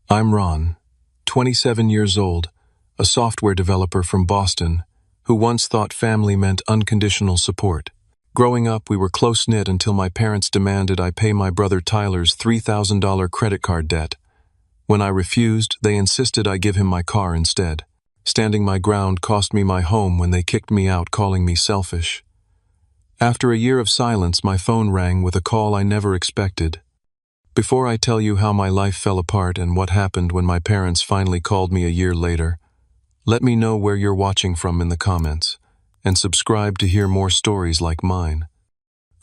I'm Ron, 27 years old, a software developer from Boston, who once thought family meant unconditional support. Growing up, we were close-knit until my parents demanded I pay my brother Tyler's $3,000 credit card debt. When I refused, they insisted I give him my car instead. Standing my ground cost me my home when they kicked me out, calling me selfish. After a year of silence, my phone rang with a call I never expected. Before I tell you how my life fell apart and what happened when my parents finally called me a year later, let me know where you're watching from in the comments, and subscribe to hear more stories like mine.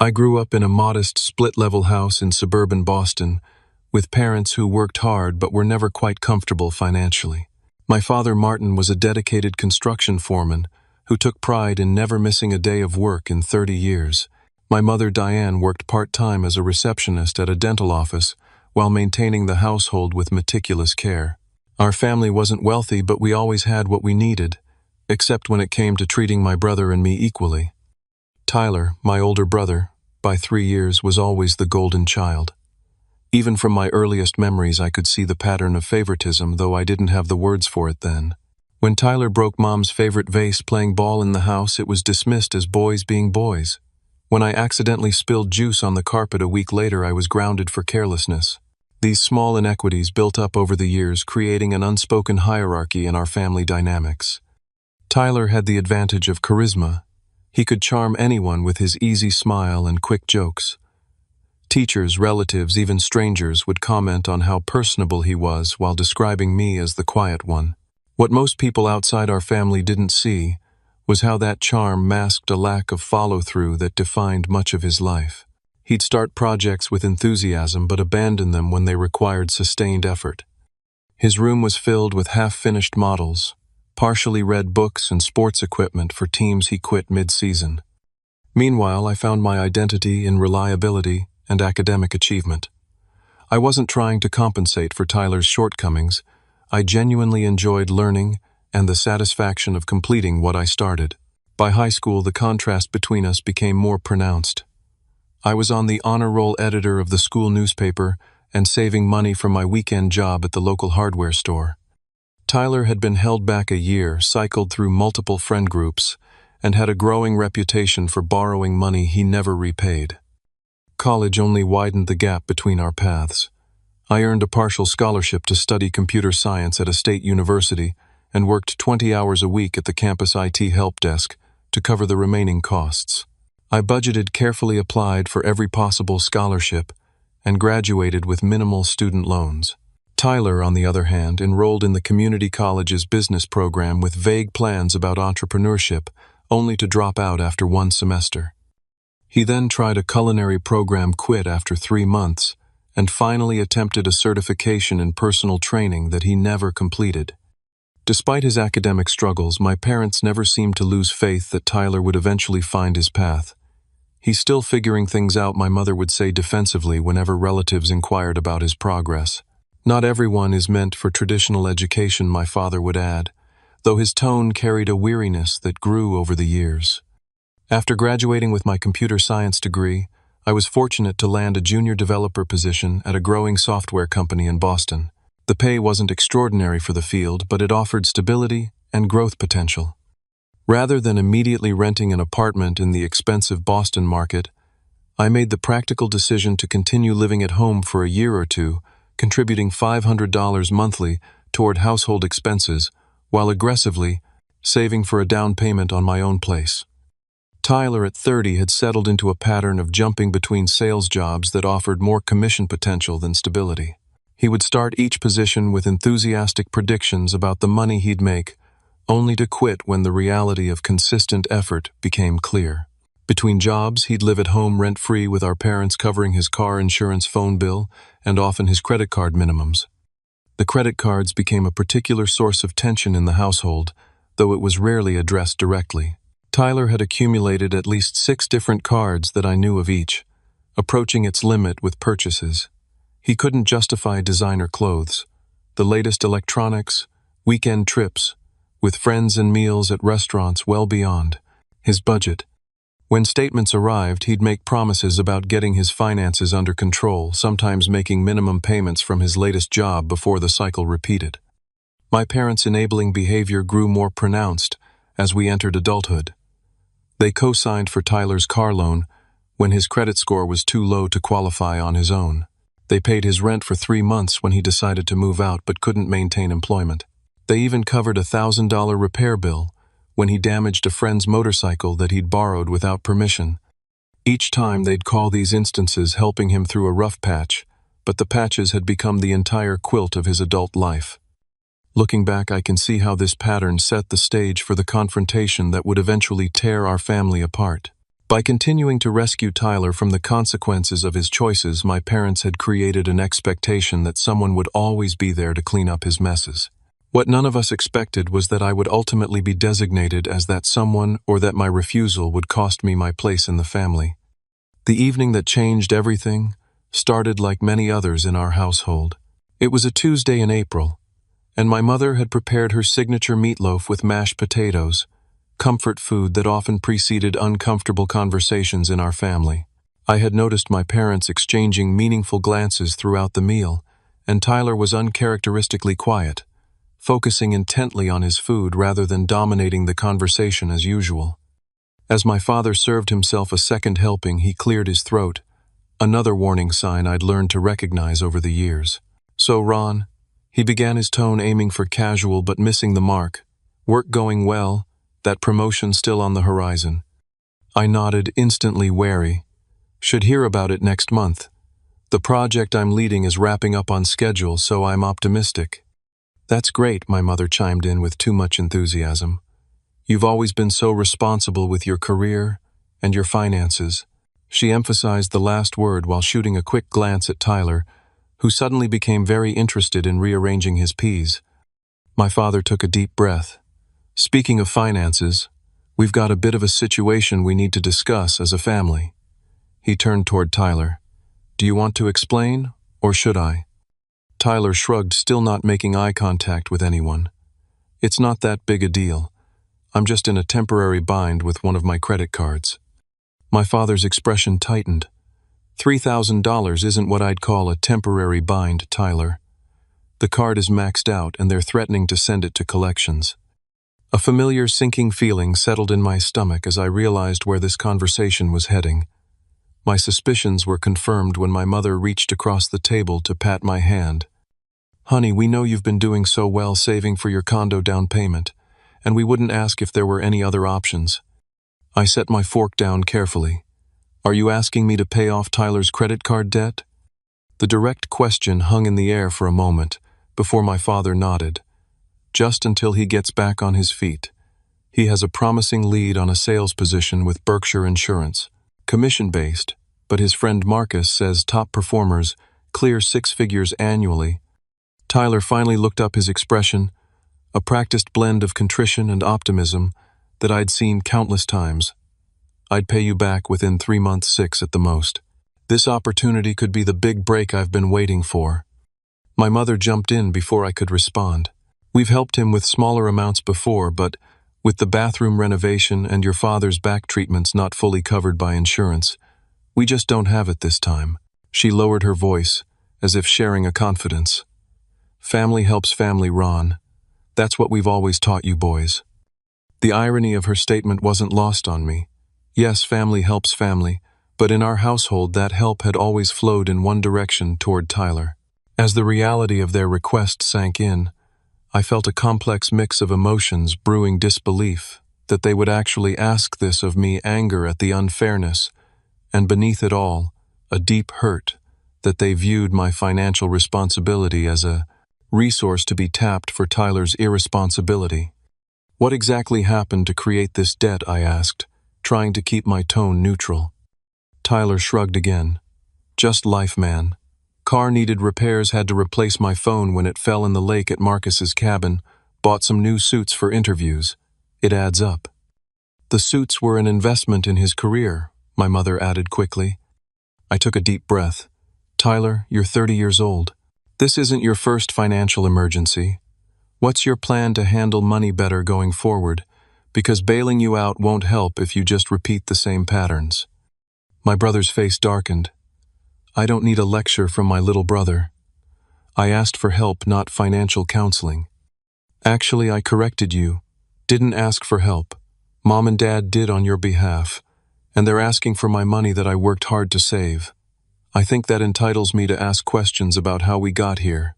I grew up in a modest split-level house in suburban Boston, with parents who worked hard but were never quite comfortable financially. My father Martin was a dedicated construction foreman who took pride in never missing a day of work in 30 years. My mother Diane worked part-time as a receptionist at a dental office while maintaining the household with meticulous care. Our family wasn't wealthy, but we always had what we needed, except when it came to treating my brother and me equally. Tyler, my older brother, by 3 years, was always the golden child. Even from my earliest memories, I could see the pattern of favoritism, though I didn't have the words for it then. When Tyler broke Mom's favorite vase playing ball in the house, it was dismissed as boys being boys. When I accidentally spilled juice on the carpet a week later, I was grounded for carelessness. These small inequities built up over the years, creating an unspoken hierarchy in our family dynamics. Tyler had the advantage of charisma. He could charm anyone with his easy smile and quick jokes. Teachers, relatives, even strangers would comment on how personable he was while describing me as the quiet one. What most people outside our family didn't see was how that charm masked a lack of follow-through that defined much of his life. He'd start projects with enthusiasm but abandon them when they required sustained effort. His room was filled with half-finished models, partially read books, and sports equipment for teams he quit mid-season. Meanwhile, I found my identity in reliability and academic achievement. I wasn't trying to compensate for Tyler's shortcomings. I genuinely enjoyed learning and the satisfaction of completing what I started. By high school, the contrast between us became more pronounced. I was on the honor roll editor of the school newspaper and saving money from my weekend job at the local hardware store. Tyler had been held back a year, cycled through multiple friend groups, and had a growing reputation for borrowing money he never repaid. College only widened the gap between our paths. I earned a partial scholarship to study computer science at a state university and worked 20 hours a week at the campus IT help desk to cover the remaining costs. I budgeted, carefully applied for every possible scholarship, and graduated with minimal student loans. Tyler, on the other hand, enrolled in the community college's business program with vague plans about entrepreneurship, only to drop out after one semester. He then tried a culinary program, quit after 3 months, and finally attempted a certification in personal training that he never completed. Despite his academic struggles, my parents never seemed to lose faith that Tyler would eventually find his path. "He's still figuring things out," my mother would say defensively whenever relatives inquired about his progress. "Not everyone is meant for traditional education," my father would add, though his tone carried a weariness that grew over the years. After graduating with my computer science degree, I was fortunate to land a junior developer position at a growing software company in Boston. The pay wasn't extraordinary for the field, but it offered stability and growth potential. Rather than immediately renting an apartment in the expensive Boston market, I made the practical decision to continue living at home for a year or two, contributing $500 monthly toward household expenses, while aggressively saving for a down payment on my own place. Tyler, at 30, had settled into a pattern of jumping between sales jobs that offered more commission potential than stability. He would start each position with enthusiastic predictions about the money he'd make, only to quit when the reality of consistent effort became clear. Between jobs, he'd live at home rent-free with our parents covering his car insurance, phone bill, and often his credit card minimums. The credit cards became a particular source of tension in the household, though it was rarely addressed directly. Tyler had accumulated at least 6 different cards that I knew of each, approaching its limit with purchases. He couldn't justify designer clothes, the latest electronics, weekend trips, with friends and meals at restaurants well beyond his budget. When statements arrived, he'd make promises about getting his finances under control, sometimes making minimum payments from his latest job before the cycle repeated. My parents' enabling behavior grew more pronounced as we entered adulthood. They co-signed for Tyler's car loan when his credit score was too low to qualify on his own. They paid his rent for 3 months when he decided to move out but couldn't maintain employment. They even covered a $1,000 repair bill when he damaged a friend's motorcycle that he'd borrowed without permission. Each time they'd call these instances helping him through a rough patch, but the patches had become the entire quilt of his adult life. Looking back, I can see how this pattern set the stage for the confrontation that would eventually tear our family apart. By continuing to rescue Tyler from the consequences of his choices, my parents had created an expectation that someone would always be there to clean up his messes. What none of us expected was that I would ultimately be designated as that someone, or that my refusal would cost me my place in the family. The evening that changed everything started like many others in our household. It was a Tuesday in April, and my mother had prepared her signature meatloaf with mashed potatoes, comfort food that often preceded uncomfortable conversations in our family. I had noticed my parents exchanging meaningful glances throughout the meal, and Tyler was uncharacteristically quiet, focusing intently on his food rather than dominating the conversation as usual. As my father served himself a second helping, he cleared his throat, another warning sign I'd learned to recognize over the years. "So, Ron," he began, his tone aiming for casual but missing the mark. "Work going well? That promotion still on the horizon?" I nodded, instantly wary. "Should hear about it next month. The project I'm leading is wrapping up on schedule, so I'm optimistic." "That's great," my mother chimed in with too much enthusiasm. "You've always been so responsible with your career and your finances." She emphasized the last word while shooting a quick glance at Tyler, who suddenly became very interested in rearranging his peas. My father took a deep breath. "Speaking of finances, we've got a bit of a situation we need to discuss as a family." He turned toward Tyler. "Do you want to explain, or should I?" Tyler shrugged, still not making eye contact with anyone. "It's not that big a deal. I'm just in a temporary bind with one of my credit cards." My father's expression tightened. $3,000 isn't what I'd call a temporary bind, Tyler. The card is maxed out and they're threatening to send it to collections. A familiar sinking feeling settled in my stomach as I realized where this conversation was heading. My suspicions were confirmed when my mother reached across the table to pat my hand. "Honey, we know you've been doing so well saving for your condo down payment, and we wouldn't ask if there were any other options." I set my fork down carefully. "Are you asking me to pay off Tyler's credit card debt?" The direct question hung in the air for a moment before my father nodded. "Just until he gets back on his feet. He has a promising lead on a sales position with Berkshire Insurance. Commission-based, but his friend Marcus says top performers clear 6 figures annually." Tyler finally looked up, his expression, a practiced blend of contrition and optimism that I'd seen countless times. "I'd pay you back within 3 months, 6 at the most. This opportunity could be the big break I've been waiting for." My mother jumped in before I could respond. "We've helped him with smaller amounts before, but with the bathroom renovation and your father's back treatments not fully covered by insurance, we just don't have it this time." She lowered her voice, as if sharing a confidence. "Family helps family, Ron. That's what we've always taught you boys." The irony of her statement wasn't lost on me. Yes, family helps family, but in our household that help had always flowed in one direction, toward Tyler. As the reality of their request sank in, I felt a complex mix of emotions brewing: disbelief that they would actually ask this of me, anger at the unfairness, and beneath it all, a deep hurt that they viewed my financial responsibility as a resource to be tapped for Tyler's irresponsibility. "What exactly happened to create this debt?" I asked, trying to keep my tone neutral. Tyler shrugged again. "Just life, man. Car needed repairs, had to replace my phone when it fell in the lake at Marcus's cabin, bought some new suits for interviews. It adds up." "The suits were an investment in his career," my mother added quickly. I took a deep breath. "Tyler, you're 30 years old. This isn't your first financial emergency. What's your plan to handle money better going forward, because bailing you out won't help if you just repeat the same patterns." My brother's face darkened. "I don't need a lecture from my little brother. I asked for help, not financial counseling." "Actually, I corrected you. Didn't ask for help. Mom and Dad did on your behalf, and they're asking for my money that I worked hard to save. I think that entitles me to ask questions about how we got here."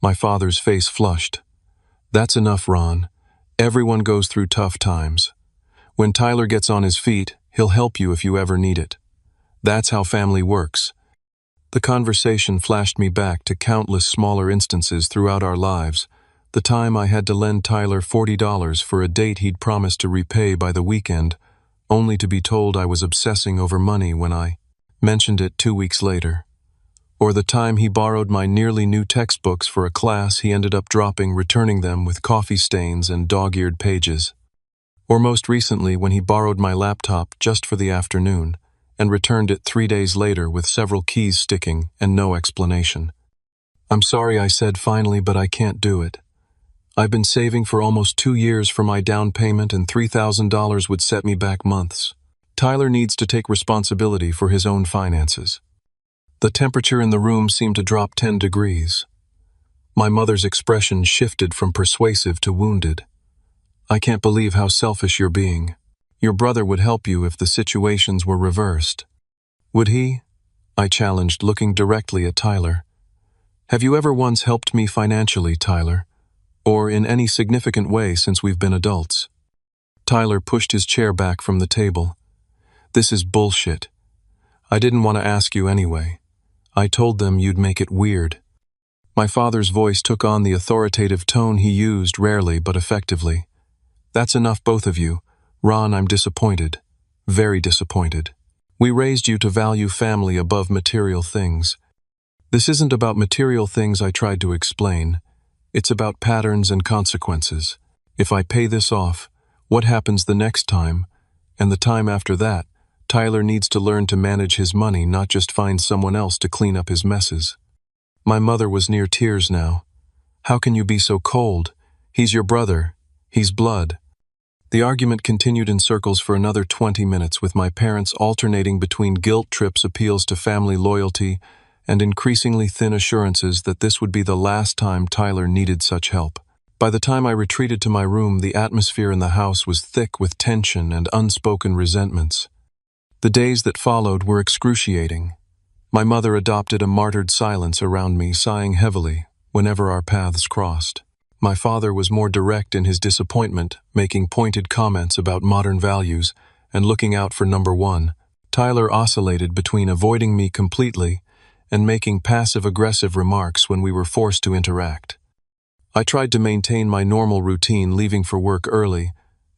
My father's face flushed. "That's enough, Ron. Everyone goes through tough times. When Tyler gets on his feet, he'll help you if you ever need it. That's how family works." The conversation flashed me back to countless smaller instances throughout our lives. The time I had to lend Tyler $40 for a date he'd promised to repay by the weekend, only to be told I was obsessing over money when I mentioned it 2 weeks later. Or the time he borrowed my nearly new textbooks for a class he ended up dropping, returning them with coffee stains and dog-eared pages. Or most recently when he borrowed my laptop just for the afternoon and returned it 3 days later with several keys sticking and no explanation. "I'm sorry," I said finally, "but I can't do it. I've been saving for almost 2 years for my down payment, and $3,000 would set me back months. Tyler needs to take responsibility for his own finances." The temperature in the room seemed to drop 10 degrees. My mother's expression shifted from persuasive to wounded. "I can't believe how selfish you're being. Your brother would help you if the situations were reversed." "Would he?" I challenged, looking directly at Tyler. "Have you ever once helped me financially, Tyler? Or in any significant way since we've been adults?" Tyler pushed his chair back from the table. "This is bullshit. I didn't want to ask you anyway. I told them you'd make it weird." My father's voice took on the authoritative tone he used rarely but effectively. "That's enough, both of you. Ron, I'm disappointed. Very disappointed. We raised you to value family above material things. This isn't about material things," I tried to explain. "It's about patterns and consequences. If I pay this off, what happens the next time? And the time after that? Tyler needs to learn to manage his money, not just find someone else to clean up his messes." My mother was near tears now. "How can you be so cold? He's your brother. He's blood." The argument continued in circles for another 20 minutes, with my parents alternating between guilt trips, appeals to family loyalty, and increasingly thin assurances that this would be the last time Tyler needed such help. By the time I retreated to my room, the atmosphere in the house was thick with tension and unspoken resentments. The days that followed were excruciating. My mother adopted a martyred silence around me, sighing heavily whenever our paths crossed. My father was more direct in his disappointment, making pointed comments about modern values and looking out for number one. Tyler oscillated between avoiding me completely and making passive-aggressive remarks when we were forced to interact. I tried to maintain my normal routine, leaving for work early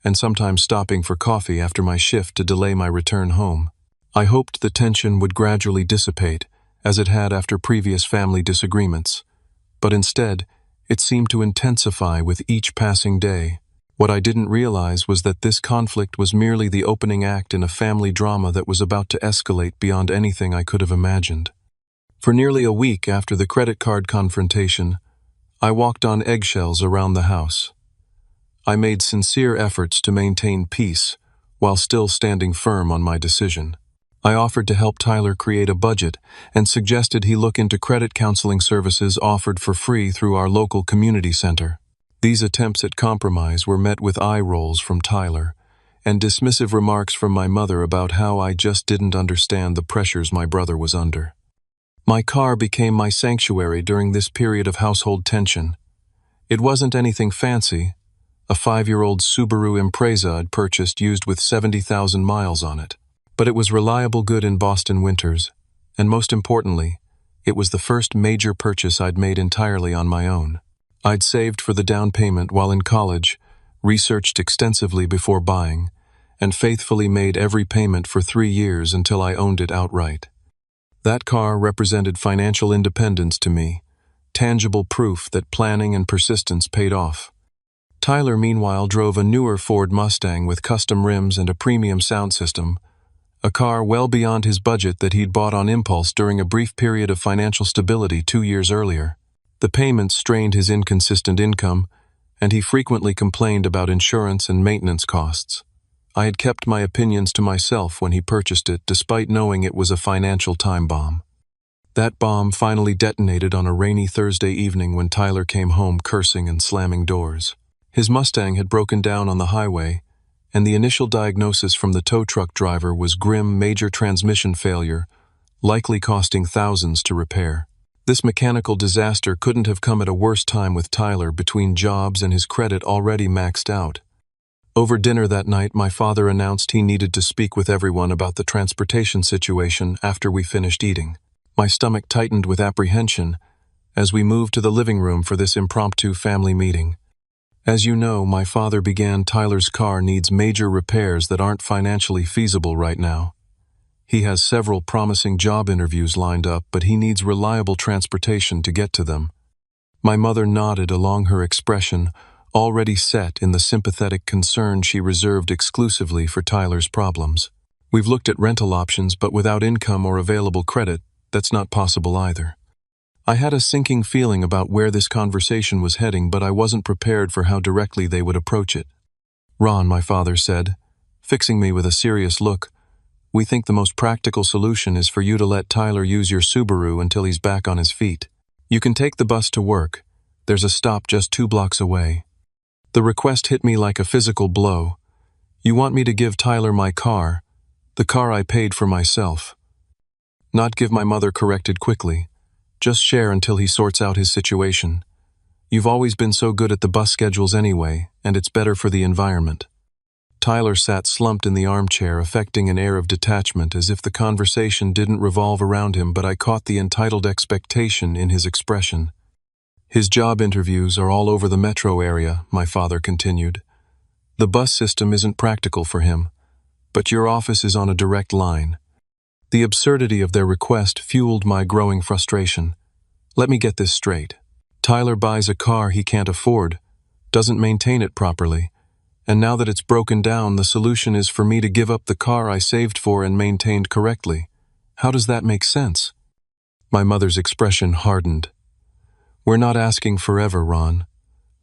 and sometimes stopping for coffee after my shift to delay my return home. I hoped the tension would gradually dissipate, as it had after previous family disagreements. But instead, it seemed to intensify with each passing day. What I didn't realize was that this conflict was merely the opening act in a family drama that was about to escalate beyond anything I could have imagined. For nearly a week after the credit card confrontation, I walked on eggshells around the house. I made sincere efforts to maintain peace while still standing firm on my decision. I offered to help Tyler create a budget and suggested he look into credit counseling services offered for free through our local community center. These attempts at compromise were met with eye rolls from Tyler and dismissive remarks from my mother about how I just didn't understand the pressures my brother was under. My car became my sanctuary during this period of household tension. It wasn't anything fancy, a 5-year-old Subaru Impreza I'd purchased used with 70,000 miles on it. But it was reliable good in Boston winters, and most importantly, it was the first major purchase I'd made entirely on my own. I'd saved for the down payment while in college, researched extensively before buying, and faithfully made every payment for 3 years until I owned it outright. That car represented financial independence to me, tangible proof that planning and persistence paid off. Tyler, meanwhile, drove a newer Ford Mustang with custom rims and a premium sound system, a car well beyond his budget that he'd bought on impulse during a brief period of financial stability 2 years earlier. The payments strained his inconsistent income, and he frequently complained about insurance and maintenance costs. I had kept my opinions to myself when he purchased it, despite knowing it was a financial time bomb. That bomb finally detonated on a rainy Thursday evening when Tyler came home cursing and slamming doors. His Mustang had broken down on the highway, and the initial diagnosis from the tow truck driver was grim major transmission failure, likely costing thousands to repair. This mechanical disaster couldn't have come at a worse time with Tyler between jobs and his credit already maxed out. Over dinner that night, my father announced he needed to speak with everyone about the transportation situation after we finished eating. My stomach tightened with apprehension as we moved to the living room for this impromptu family meeting. As you know, my father began Tyler's car needs major repairs that aren't financially feasible right now. He has several promising job interviews lined up, but he needs reliable transportation to get to them. My mother nodded along her expression, already set in the sympathetic concern she reserved exclusively for Tyler's problems. We've looked at rental options, but without income or available credit, that's not possible either. I had a sinking feeling about where this conversation was heading, but I wasn't prepared for how directly they would approach it. "Ron," my father said, fixing me with a serious look, "we think the most practical solution is for you to let Tyler use your Subaru until he's back on his feet. You can take the bus to work. There's a stop just 2 blocks away." The request hit me like a physical blow. You want me to give Tyler my car, the car I paid for myself. Not give, my mother corrected quickly. Just share until he sorts out his situation. You've always been so good at the bus schedules anyway, and it's better for the environment. Tyler sat slumped in the armchair, affecting an air of detachment, as if the conversation didn't revolve around him, but I caught the entitled expectation in his expression. "His job interviews are all over the metro area," my father continued. "The bus system isn't practical for him, but your office is on a direct line." The absurdity of their request fueled my growing frustration. Let me get this straight. Tyler buys a car he can't afford, doesn't maintain it properly, and now that it's broken down, the solution is for me to give up the car I saved for and maintained correctly. How does that make sense? My mother's expression hardened. "We're not asking forever, Ron.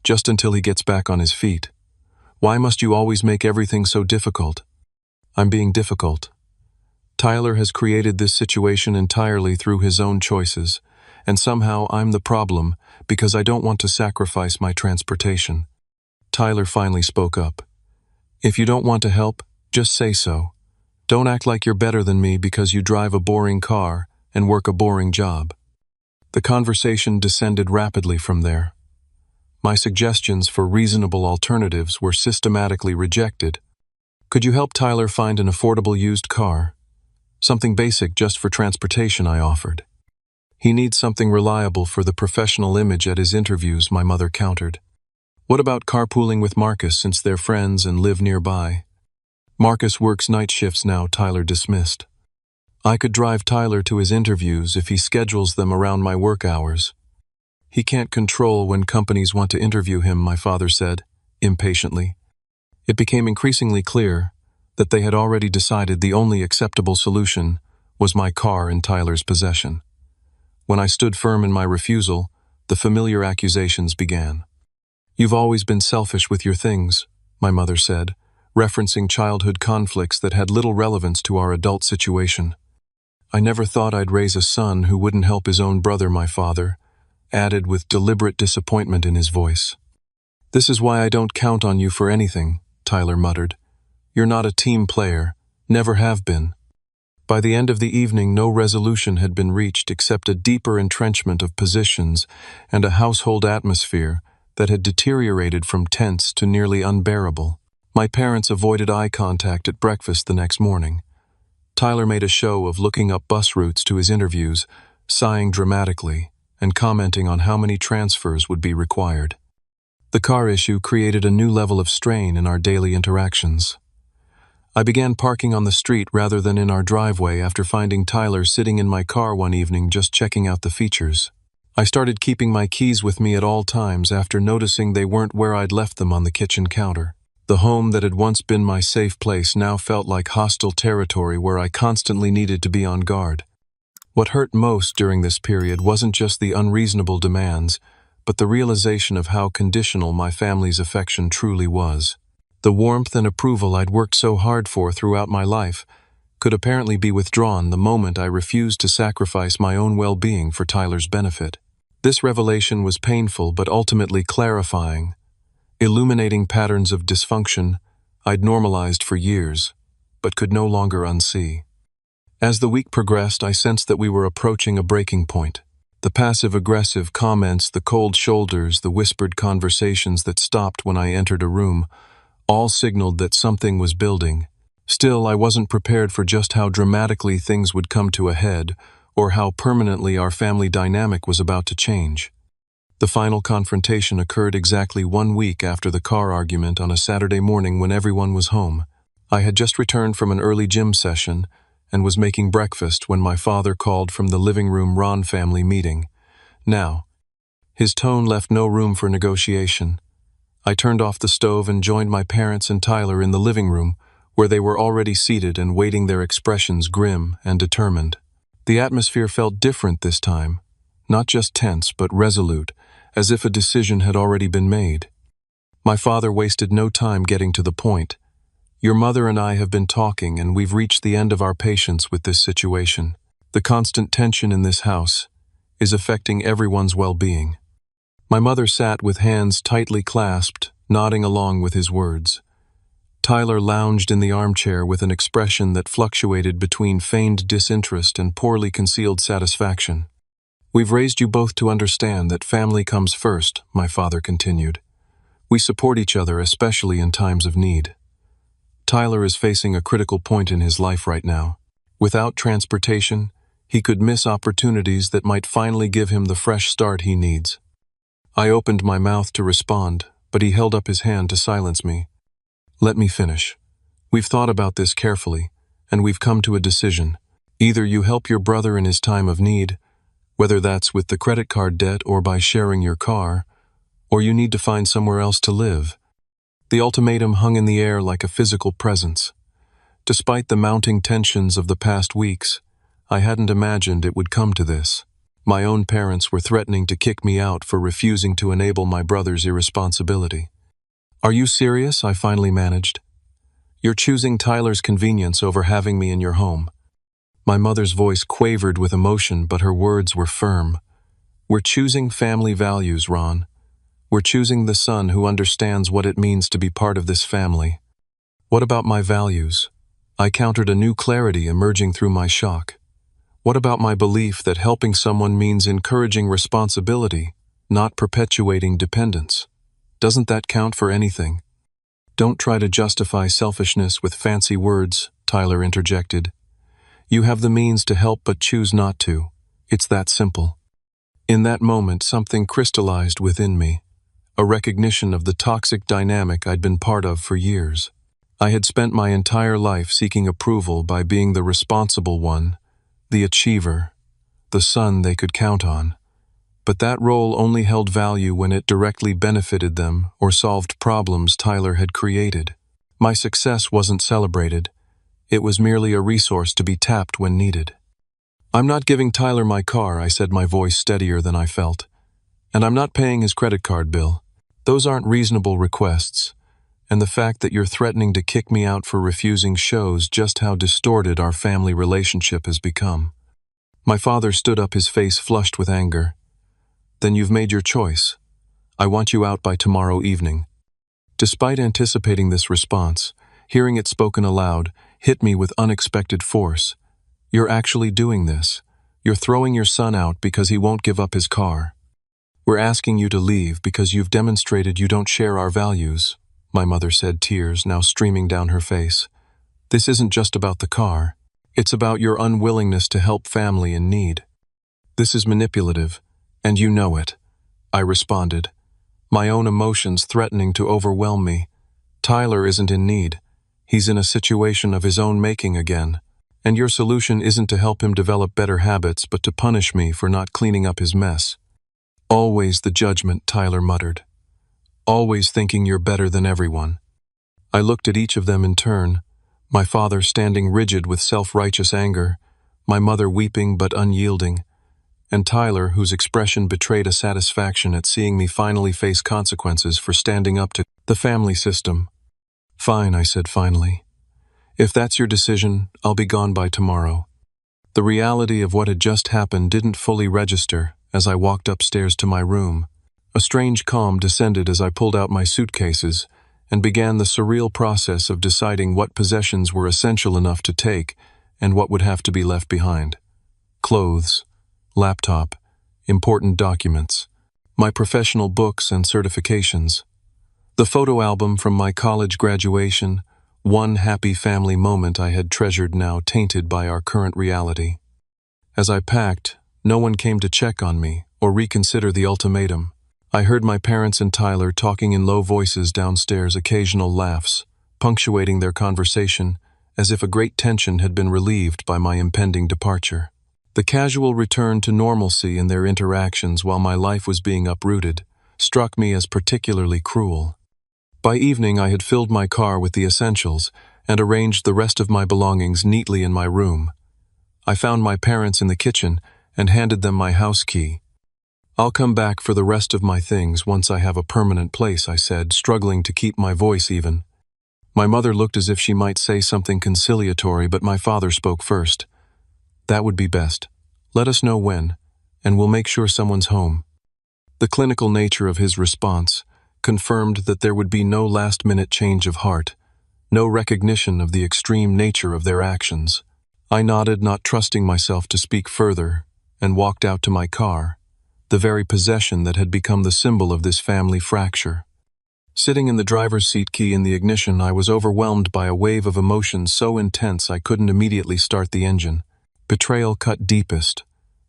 Just until he gets back on his feet. Why must you always make everything so difficult?" "I'm being difficult. Tyler has created this situation entirely through his own choices, and somehow I'm the problem because I don't want to sacrifice my transportation." Tyler finally spoke up. "If you don't want to help, just say so. Don't act like you're better than me because you drive a boring car and work a boring job." The conversation descended rapidly from there. My suggestions for reasonable alternatives were systematically rejected. "Could you help Tyler find an affordable used car? Something basic just for transportation," I offered. "He needs something reliable for the professional image at his interviews," my mother countered. "What about carpooling with Marcus, since they're friends and live nearby?" "Marcus works night shifts now," Tyler dismissed. "I could drive Tyler to his interviews if he schedules them around my work hours." "He can't control when companies want to interview him," my father said, impatiently. It became increasingly clear that they had already decided the only acceptable solution was my car in Tyler's possession. When I stood firm in my refusal, the familiar accusations began. "You've always been selfish with your things," my mother said, referencing childhood conflicts that had little relevance to our adult situation. "I never thought I'd raise a son who wouldn't help his own brother," my father added with deliberate disappointment in his voice. "This is why I don't count on you for anything," Tyler muttered. "You're not a team player, never have been." By the end of the evening, no resolution had been reached except a deeper entrenchment of positions and a household atmosphere that had deteriorated from tense to nearly unbearable. My parents avoided eye contact at breakfast the next morning. Tyler made a show of looking up bus routes to his interviews, sighing dramatically and commenting on how many transfers would be required. The car issue created a new level of strain in our daily interactions. I began parking on the street rather than in our driveway after finding Tyler sitting in my car one evening just checking out the features. I started keeping my keys with me at all times after noticing they weren't where I'd left them on the kitchen counter. The home that had once been my safe place now felt like hostile territory where I constantly needed to be on guard. What hurt most during this period wasn't just the unreasonable demands, but the realization of how conditional my family's affection truly was. The warmth and approval I'd worked so hard for throughout my life could apparently be withdrawn the moment I refused to sacrifice my own well-being for Tyler's benefit. This revelation was painful but ultimately clarifying, illuminating patterns of dysfunction I'd normalized for years, but could no longer unsee. As the week progressed, I sensed that we were approaching a breaking point. The passive-aggressive comments, the cold shoulders, the whispered conversations that stopped when I entered a room, all signaled that something was building. Still, I wasn't prepared for just how dramatically things would come to a head, or how permanently our family dynamic was about to change. The final confrontation occurred exactly 1 week after the car argument on a Saturday morning when everyone was home. I had just returned from an early gym session and was making breakfast when my father called from the living room Ron family meeting. Now, his tone left no room for negotiation. I turned off the stove and joined my parents and Tyler in the living room, where they were already seated and waiting, their expressions grim and determined. The atmosphere felt different this time, not just tense but resolute, as if a decision had already been made. My father wasted no time getting to the point. "Your mother and I have been talking, and we've reached the end of our patience with this situation. The constant tension in this house is affecting everyone's well-being." My mother sat with hands tightly clasped, nodding along with his words. Tyler lounged in the armchair with an expression that fluctuated between feigned disinterest and poorly concealed satisfaction. "We've raised you both to understand that family comes first," my father continued. "We support each other, especially in times of need. Tyler is facing a critical point in his life right now. Without transportation, he could miss opportunities that might finally give him the fresh start he needs." I opened my mouth to respond, but he held up his hand to silence me. "Let me finish. We've thought about this carefully, and we've come to a decision. Either you help your brother in his time of need, whether that's with the credit card debt or by sharing your car, or you need to find somewhere else to live." The ultimatum hung in the air like a physical presence. Despite the mounting tensions of the past weeks, I hadn't imagined it would come to this. My own parents were threatening to kick me out for refusing to enable my brother's irresponsibility. "Are you serious?" I finally managed. "You're choosing Tyler's convenience over having me in your home." My mother's voice quavered with emotion, but her words were firm. "We're choosing family values, Ron. We're choosing the son who understands what it means to be part of this family." "What about my values?" I countered, a new clarity emerging through my shock. "What about my belief that helping someone means encouraging responsibility, not perpetuating dependence? Doesn't that count for anything?" "Don't try to justify selfishness with fancy words," Tyler interjected. "You have the means to help but choose not to. It's that simple." In that moment, something crystallized within me. A recognition of the toxic dynamic I'd been part of for years. I had spent my entire life seeking approval by being the responsible one, the achiever, the son they could count on. But that role only held value when it directly benefited them or solved problems Tyler had created. My success wasn't celebrated. It was merely a resource to be tapped when needed. "I'm not giving Tyler my car," I said, my voice steadier than I felt. "And I'm not paying his credit card bill. Those aren't reasonable requests, and the fact that you're threatening to kick me out for refusing shows just how distorted our family relationship has become." My father stood up, his face flushed with anger. "Then you've made your choice. I want you out by tomorrow evening." Despite anticipating this response, hearing it spoken aloud hit me with unexpected force. "You're actually doing this. You're throwing your son out because he won't give up his car. We're asking you to leave because you've demonstrated you don't share our values," my mother said, tears now streaming down her face. "This isn't just about the car. It's about your unwillingness to help family in need." "This is manipulative, and you know it," I responded, my own emotions threatening to overwhelm me. "Tyler isn't in need. He's in a situation of his own making again. And your solution isn't to help him develop better habits, but to punish me for not cleaning up his mess." "Always the judgment," Tyler muttered. "Always thinking you're better than everyone." I looked at each of them in turn, my father standing rigid with self-righteous anger, my mother weeping but unyielding. and Tyler, whose expression betrayed a satisfaction at seeing me finally face consequences for standing up to the family system. "Fine," I said finally. "If that's your decision, I'll be gone by tomorrow." The reality of what had just happened didn't fully register as I walked upstairs to my room. A strange calm descended as I pulled out my suitcases and began the surreal process of deciding what possessions were essential enough to take and what would have to be left behind. Clothes, laptop, important documents, my professional books and certifications. The photo album from my college graduation, one happy family moment I had treasured now tainted by our current reality. As I packed, no one came to check on me or reconsider the ultimatum. I heard my parents and Tyler talking in low voices downstairs, occasional laughs, punctuating their conversation as if a great tension had been relieved by my impending departure. The casual return to normalcy in their interactions while my life was being uprooted struck me as particularly cruel. By evening, I had filled my car with the essentials and arranged the rest of my belongings neatly in my room. I found my parents in the kitchen and handed them my house key. "I'll come back for the rest of my things once I have a permanent place," I said, struggling to keep my voice even. My mother looked as if she might say something conciliatory, but my father spoke first. "That would be best. Let us know when, and we'll make sure someone's home." The clinical nature of his response confirmed that there would be no last-minute change of heart, no recognition of the extreme nature of their actions. I nodded, not trusting myself to speak further, and walked out to my car, the very possession that had become the symbol of this family fracture. Sitting in the driver's seat, key in the ignition, I was overwhelmed by a wave of emotions so intense I couldn't immediately start the engine. Betrayal cut deepest,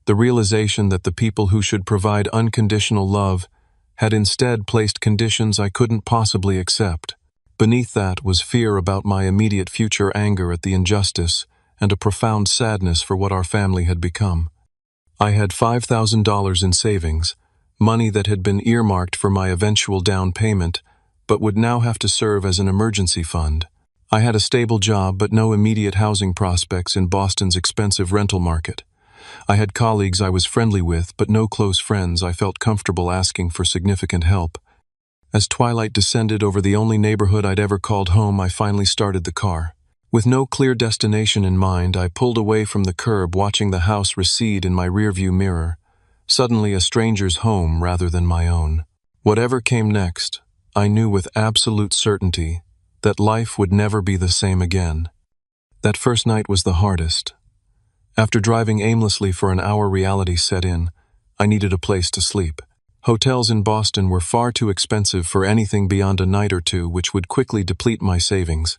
the realization that the people who should provide unconditional love had instead placed conditions I couldn't possibly accept. Beneath that was fear about my immediate future, anger at the injustice, and a profound sadness for what our family had become. I had $5,000 in savings, money that had been earmarked for my eventual down payment, but would now have to serve as an emergency fund. I had a stable job but no immediate housing prospects in Boston's expensive rental market. I had colleagues I was friendly with, but no close friends I felt comfortable asking for significant help. As twilight descended over the only neighborhood I'd ever called home, I finally started the car. With no clear destination in mind, I pulled away from the curb, watching the house recede in my rearview mirror, suddenly a stranger's home rather than my own. Whatever came next, I knew with absolute certainty that life would never be the same again. That first night was the hardest. After driving aimlessly for an hour, reality set in. I needed a place to sleep. Hotels in Boston were far too expensive for anything beyond a night or two, which would quickly deplete my savings.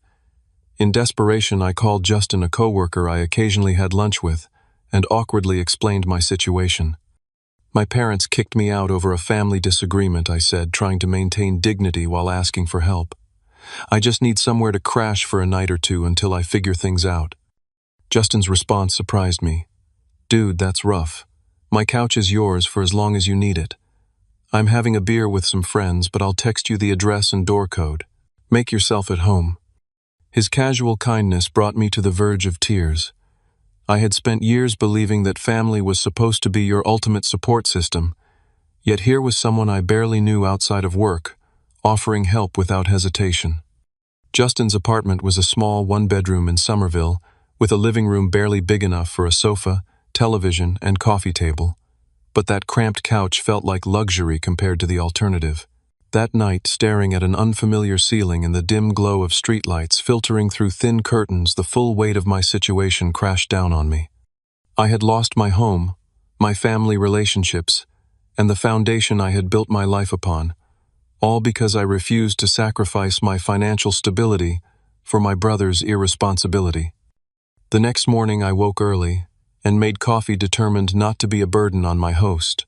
In desperation, I called Justin, a coworker I occasionally had lunch with, and awkwardly explained my situation. "My parents kicked me out over a family disagreement," I said, trying to maintain dignity while asking for help. "I just need somewhere to crash for a night or two until I figure things out." Justin's response surprised me. "Dude, that's rough. My couch is yours for as long as you need it. I'm having a beer with some friends, but I'll text you the address and door code. Make yourself at home." His casual kindness brought me to the verge of tears. I had spent years believing that family was supposed to be your ultimate support system, yet here was someone I barely knew outside of work, offering help without hesitation. Justin's apartment was a small one-bedroom in Somerville, with a living room barely big enough for a sofa, television, and coffee table. But that cramped couch felt like luxury compared to the alternative. That night, staring at an unfamiliar ceiling in the dim glow of streetlights filtering through thin curtains, the full weight of my situation crashed down on me. I had lost my home, my family relationships, and the foundation I had built my life upon, all because I refused to sacrifice my financial stability for my brother's irresponsibility. The next morning I woke early and made coffee, determined not to be a burden on my host.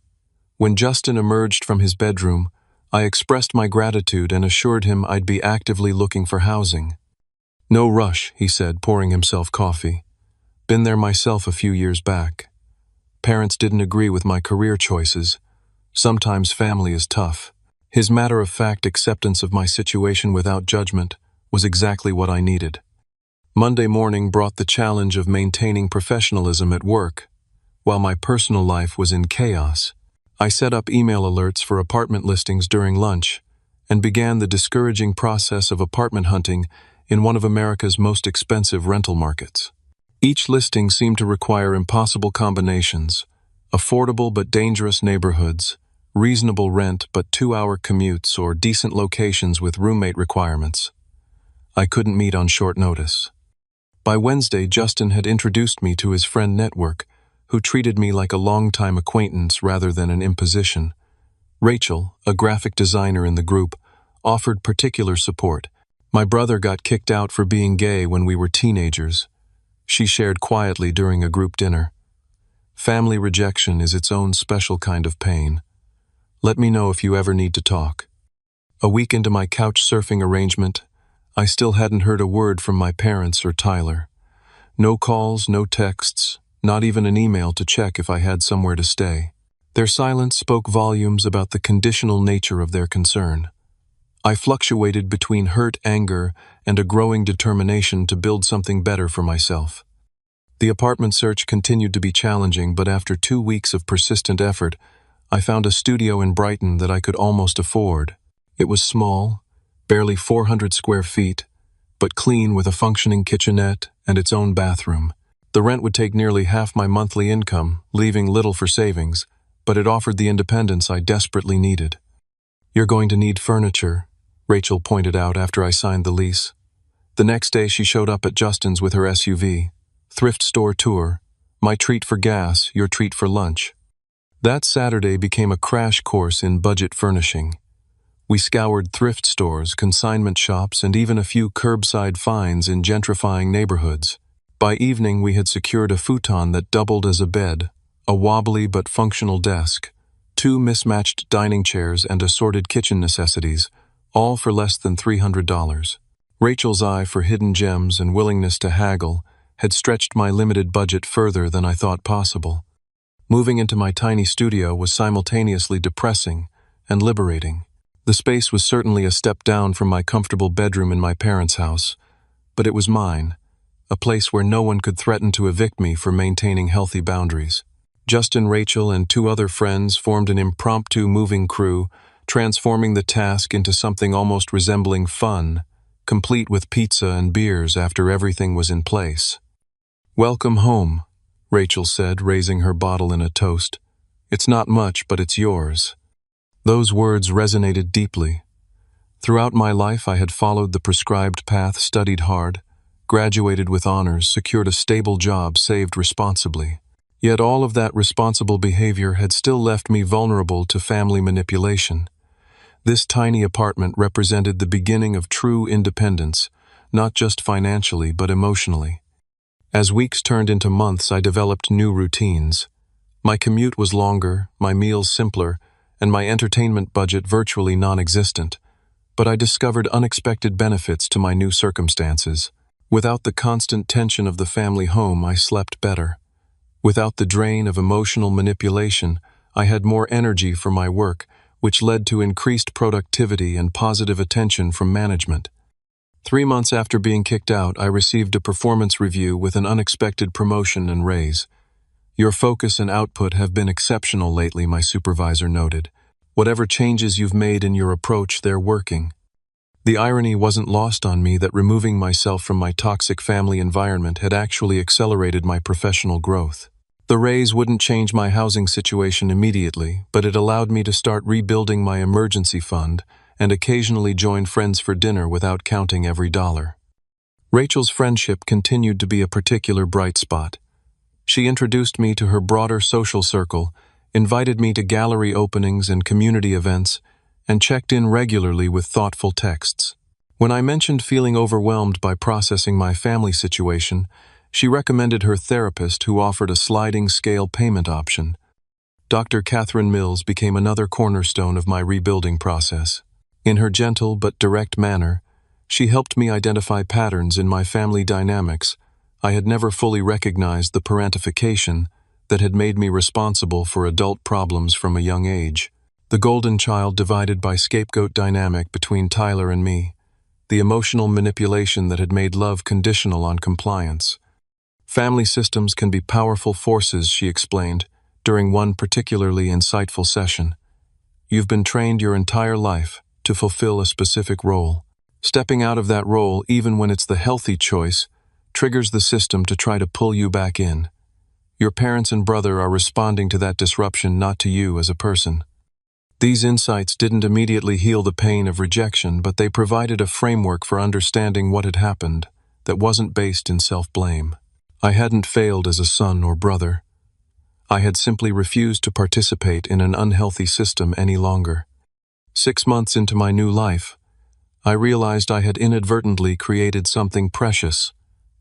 When Justin emerged from his bedroom, I expressed my gratitude and assured him I'd be actively looking for housing. "No rush," he said, pouring himself coffee. "Been there myself a few years back. Parents didn't agree with my career choices. Sometimes family is tough." His matter-of-fact acceptance of my situation without judgment was exactly what I needed. Monday morning brought the challenge of maintaining professionalism at work. while my personal life was in chaos. I set up email alerts for apartment listings during lunch and began the discouraging process of apartment hunting in one of America's most expensive rental markets. Each listing seemed to require impossible combinations: affordable but dangerous neighborhoods, reasonable rent but 2-hour commutes, or decent locations with roommate requirements. I couldn't meet on short notice. By Wednesday, Justin had introduced me to his friend network, who treated me like a longtime acquaintance rather than an imposition. Rachel, a graphic designer in the group, offered particular support. My brother got kicked out for being gay when we were teenagers. She shared quietly during a group dinner. Family rejection is its own special kind of pain. Let me know if you ever need to talk. A week into my couch surfing arrangement, I still hadn't heard a word from my parents or Tyler. No calls, no texts, not even an email to check if I had somewhere to stay. Their silence spoke volumes about the conditional nature of their concern. I fluctuated between hurt anger and a growing determination to build something better for myself. The apartment search continued to be challenging, but after 2 weeks of persistent effort, I found a studio in Brighton that I could almost afford. It was small, barely 400 square feet, but clean, with a functioning kitchenette and its own bathroom. The rent would take nearly half my monthly income, leaving little for savings, but it offered the independence I desperately needed. "You're going to need furniture," Rachel pointed out after I signed the lease. The next day she showed up at Justin's with her SUV. "Thrift store tour. My treat for gas, your treat for lunch." That Saturday became a crash course in budget furnishing. We scoured thrift stores, consignment shops, and even a few curbside finds in gentrifying neighborhoods. By evening, we had secured a futon that doubled as a bed, a wobbly but functional desk, 2 mismatched dining chairs, and assorted kitchen necessities, all for less than $300. Rachel's eye for hidden gems and willingness to haggle had stretched my limited budget further than I thought possible. Moving into my tiny studio was simultaneously depressing and liberating. The space was certainly a step down from my comfortable bedroom in my parents' house, but it was mine, a place where no one could threaten to evict me for maintaining healthy boundaries. Justin, Rachel, and 2 other friends formed an impromptu moving crew, transforming the task into something almost resembling fun, complete with pizza and beers after everything was in place. "Welcome home," Rachel said, raising her bottle in a toast. "It's not much, but it's yours." Those words resonated deeply. Throughout my life, I had followed the prescribed path, studied hard, graduated with honors, secured a stable job, saved responsibly. Yet all of that responsible behavior had still left me vulnerable to family manipulation. This tiny apartment represented the beginning of true independence, not just financially, but emotionally. As weeks turned into months, I developed new routines. My commute was longer, my meals simpler, and my entertainment budget virtually non-existent. But I discovered unexpected benefits to my new circumstances. Without the constant tension of the family home, I slept better. Without the drain of emotional manipulation, I had more energy for my work, which led to increased productivity and positive attention from management. 3 months after being kicked out, I received a performance review with an unexpected promotion and raise. "Your focus and output have been exceptional lately," my supervisor noted. "Whatever changes you've made in your approach, they're working." The irony wasn't lost on me that removing myself from my toxic family environment had actually accelerated my professional growth. The raise wouldn't change my housing situation immediately, but it allowed me to start rebuilding my emergency fund and occasionally join friends for dinner without counting every dollar. Rachel's friendship continued to be a particular bright spot. She introduced me to her broader social circle, invited me to gallery openings and community events, and checked in regularly with thoughtful texts. When I mentioned feeling overwhelmed by processing my family situation, she recommended her therapist, who offered a sliding scale payment option. Dr. Catherine Mills became another cornerstone of my rebuilding process. In her gentle but direct manner, she helped me identify patterns in my family dynamics. I had never fully recognized the parentification that had made me responsible for adult problems from a young age. The golden child divided by scapegoat dynamic between Tyler and me. The emotional manipulation that had made love conditional on compliance. Family systems can be powerful forces, she explained, during one particularly insightful session. You've been trained your entire life to fulfill a specific role. Stepping out of that role, even when it's the healthy choice, triggers the system to try to pull you back in. Your parents and brother are responding to that disruption, not to you as a person. These insights didn't immediately heal the pain of rejection, but they provided a framework for understanding what had happened that wasn't based in self-blame. I hadn't failed as a son or brother. I had simply refused to participate in an unhealthy system any longer. 6 months into my new life, I realized I had inadvertently created something precious,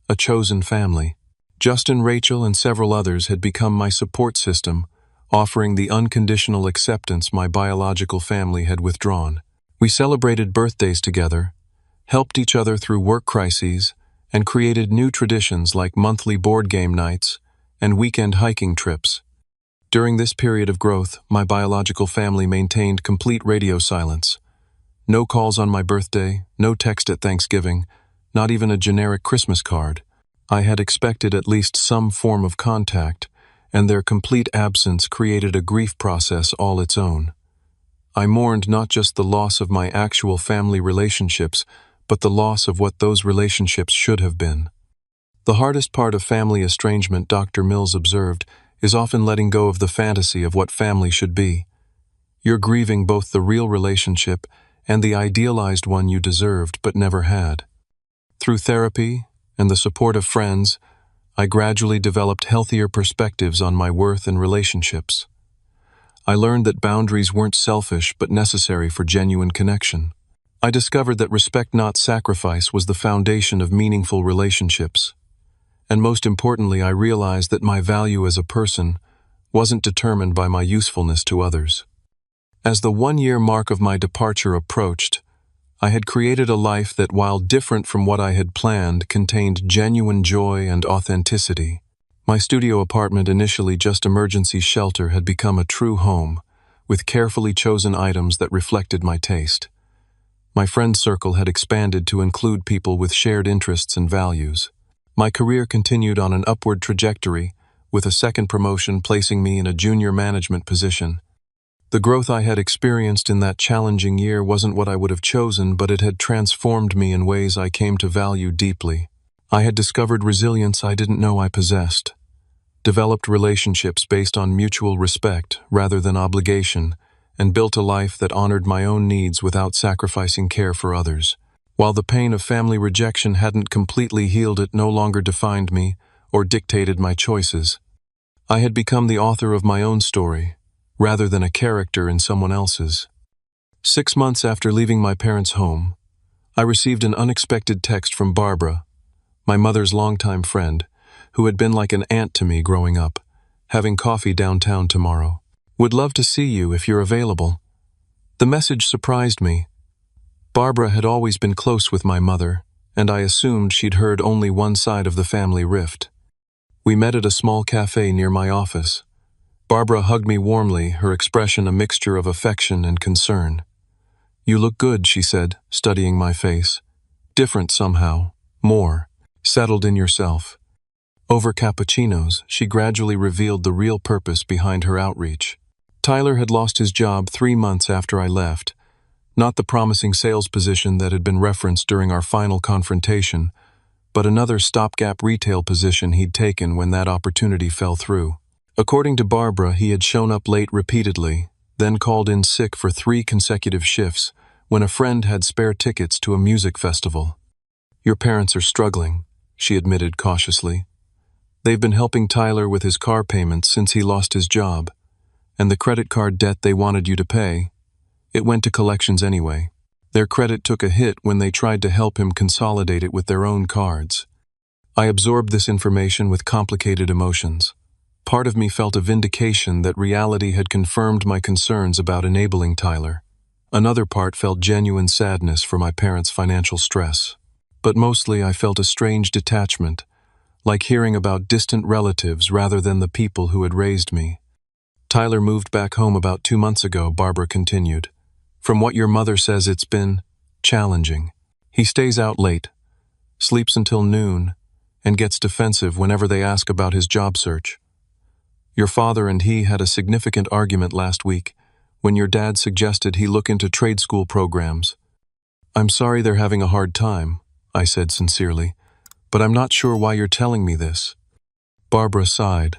a chosen family. Justin, Rachel, and several others had become my support system, offering the unconditional acceptance my biological family had withdrawn. We celebrated birthdays together, helped each other through work crises, and created new traditions like monthly board game nights and weekend hiking trips. During this period of growth, my biological family maintained complete radio silence. No calls on my birthday, no text at Thanksgiving, not even a generic Christmas card. I had expected at least some form of contact, and their complete absence created a grief process all its own. I mourned not just the loss of my actual family relationships, but the loss of what those relationships should have been. The hardest part of family estrangement, Dr. Mills observed, is often letting go of the fantasy of what family should be. You're grieving both the real relationship and the idealized one you deserved but never had. Through therapy and the support of friends, I gradually developed healthier perspectives on my worth and relationships. I learned that boundaries weren't selfish but necessary for genuine connection. I discovered that respect, not sacrifice, was the foundation of meaningful relationships. And most importantly, I realized that my value as a person wasn't determined by my usefulness to others. As the 1-year mark of my departure approached, I had created a life that, while different from what I had planned, contained genuine joy and authenticity. My studio apartment, initially just emergency shelter, had become a true home, with carefully chosen items that reflected my taste. My friend circle had expanded to include people with shared interests and values. My career continued on an upward trajectory, with a second promotion placing me in a junior management position. The growth I had experienced in that challenging year wasn't what I would have chosen, but it had transformed me in ways I came to value deeply. I had discovered resilience I didn't know I possessed, developed relationships based on mutual respect rather than obligation, and built a life that honored my own needs without sacrificing care for others. While the pain of family rejection hadn't completely healed, it no longer defined me or dictated my choices. I had become the author of my own story, rather than a character in someone else's. 6 months after leaving my parents' home, I received an unexpected text from Barbara, my mother's longtime friend, who had been like an aunt to me growing up. Having coffee downtown tomorrow. Would love to see you if you're available. The message surprised me. Barbara had always been close with my mother, and I assumed she'd heard only one side of the family rift. We met at a small cafe near my office. Barbara hugged me warmly, her expression a mixture of affection and concern. "You look good," she said, studying my face. "Different somehow. More. Settled in yourself." Over cappuccinos, she gradually revealed the real purpose behind her outreach. Tyler had lost his job 3 months after I left. Not the promising sales position that had been referenced during our final confrontation, but another stopgap retail position he'd taken when that opportunity fell through. According to Barbara, he had shown up late repeatedly, then called in sick for 3 consecutive shifts when a friend had spare tickets to a music festival. "Your parents are struggling," she admitted cautiously. "They've been helping Tyler with his car payments since he lost his job, and the credit card debt they wanted you to pay, it went to collections anyway. Their credit took a hit when they tried to help him consolidate it with their own cards." I absorbed this information with complicated emotions. Part of me felt a vindication that reality had confirmed my concerns about enabling Tyler. Another part felt genuine sadness for my parents' financial stress. But mostly I felt a strange detachment, like hearing about distant relatives rather than the people who had raised me. "Tyler moved back home about 2 months ago," Barbara continued. "From what your mother says, it's been challenging. He stays out late, sleeps until noon, and gets defensive whenever they ask about his job search. Your father and he had a significant argument last week when your dad suggested he look into trade school programs. I'm sorry they're having a hard time, I said sincerely, but I'm not sure why you're telling me this. Barbara sighed,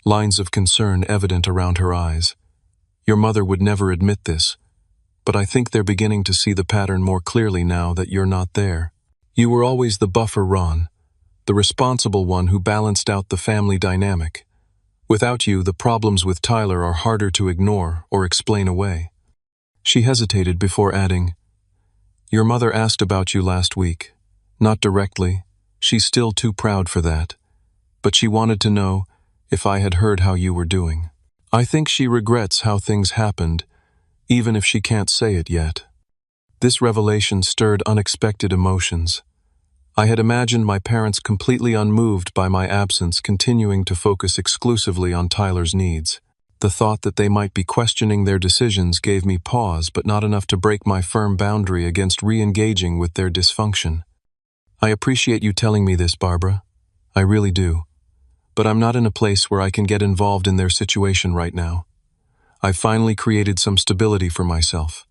lines of concern evident around her eyes. Your mother would never admit this, but I think they're beginning to see the pattern more clearly now that you're not there. You were always the buffer, Ron, the responsible one who balanced out the family dynamic. Without you, the problems with Tyler are harder to ignore or explain away. She hesitated before adding, Your mother asked about you last week. Not directly, she's still too proud for that, but she wanted to know if I had heard how you were doing. I think she regrets how things happened, even if she can't say it yet. This revelation stirred unexpected emotions. I had imagined my parents completely unmoved by my absence, continuing to focus exclusively on Tyler's needs. The thought that they might be questioning their decisions gave me pause, but not enough to break my firm boundary against re-engaging with their dysfunction. I appreciate you telling me this, Barbara. I really do. But I'm not in a place where I can get involved in their situation right now. I've finally created some stability for myself.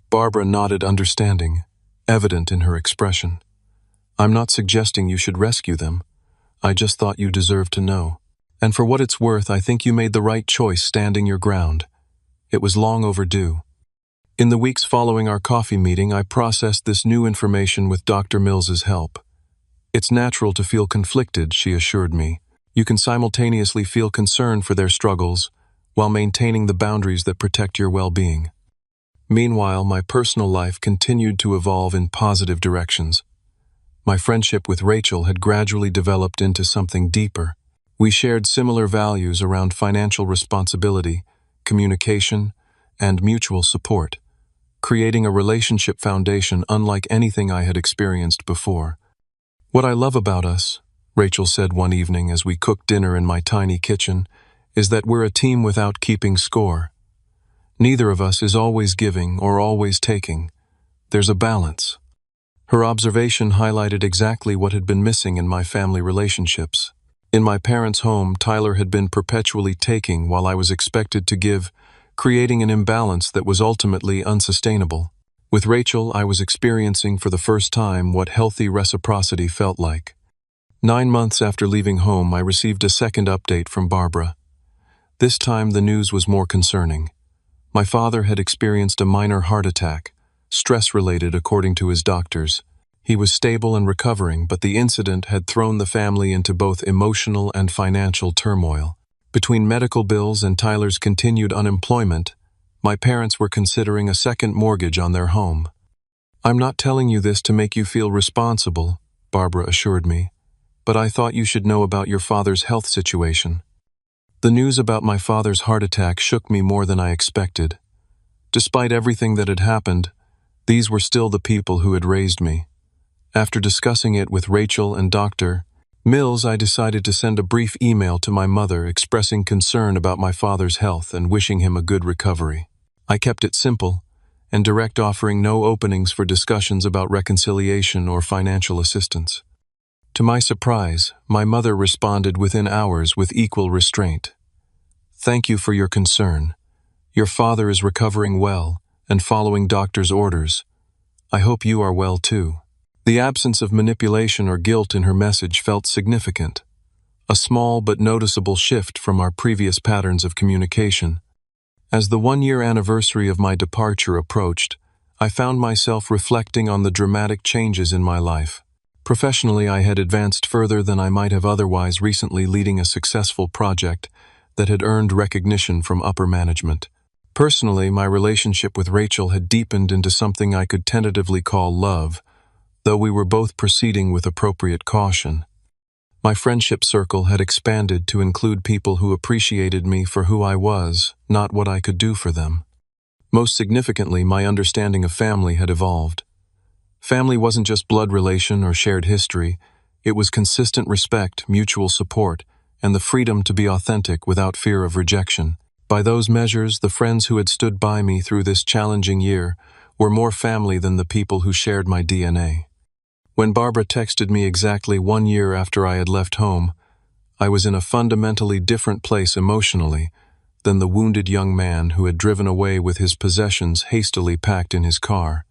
Barbara nodded, understanding, evident in her expression. I'm not suggesting you should rescue them. I just thought you deserved to know. And for what it's worth, I think you made the right choice standing your ground. It was long overdue. In the weeks following our coffee meeting, I processed this new information with Dr. Mills's help. It's natural to feel conflicted, she assured me. You can simultaneously feel concern for their struggles while maintaining the boundaries that protect your well-being. Meanwhile, my personal life continued to evolve in positive directions. My friendship with Rachel had gradually developed into something deeper. We shared similar values around financial responsibility, communication, and mutual support, creating a relationship foundation unlike anything I had experienced before. What I love about us, Rachel said one evening as we cooked dinner in my tiny kitchen, is that we're a team without keeping score. Neither of us is always giving or always taking. There's a balance. Her observation highlighted exactly what had been missing in my family relationships. In my parents' home, Tyler had been perpetually taking while I was expected to give, creating an imbalance that was ultimately unsustainable. With Rachel, I was experiencing for the first time what healthy reciprocity felt like. 9 months after leaving home, I received a second update from Barbara. This time, the news was more concerning. My father had experienced a minor heart attack, stress-related according to his doctors. He was stable and recovering, but the incident had thrown the family into both emotional and financial turmoil. Between medical bills and Tyler's continued unemployment, my parents were considering a second mortgage on their home. I'm not telling you this to make you feel responsible, Barbara assured me, but I thought you should know about your father's health situation. The news about my father's heart attack shook me more than I expected. Despite everything that had happened, these were still the people who had raised me. After discussing it with Rachel and Dr. Mills, I decided to send a brief email to my mother expressing concern about my father's health and wishing him a good recovery. I kept it simple and direct, offering no openings for discussions about reconciliation or financial assistance. To my surprise, my mother responded within hours with equal restraint. Thank you for your concern. Your father is recovering well and following doctor's orders. I hope you are well too. The absence of manipulation or guilt in her message felt significant, a small but noticeable shift from our previous patterns of communication. As the 1-year anniversary of my departure approached, I found myself reflecting on the dramatic changes in my life. Professionally, I had advanced further than I might have otherwise recently, leading a successful project that had earned recognition from upper management. Personally, my relationship with Rachel had deepened into something I could tentatively call love, though we were both proceeding with appropriate caution. My friendship circle had expanded to include people who appreciated me for who I was, not what I could do for them. Most significantly, my understanding of family had evolved. Family wasn't just blood relation or shared history, it was consistent respect, mutual support, and the freedom to be authentic without fear of rejection. By those measures, the friends who had stood by me through this challenging year were more family than the people who shared my DNA. When Barbara texted me exactly 1 year after I had left home, I was in a fundamentally different place emotionally than the wounded young man who had driven away with his possessions hastily packed in his car.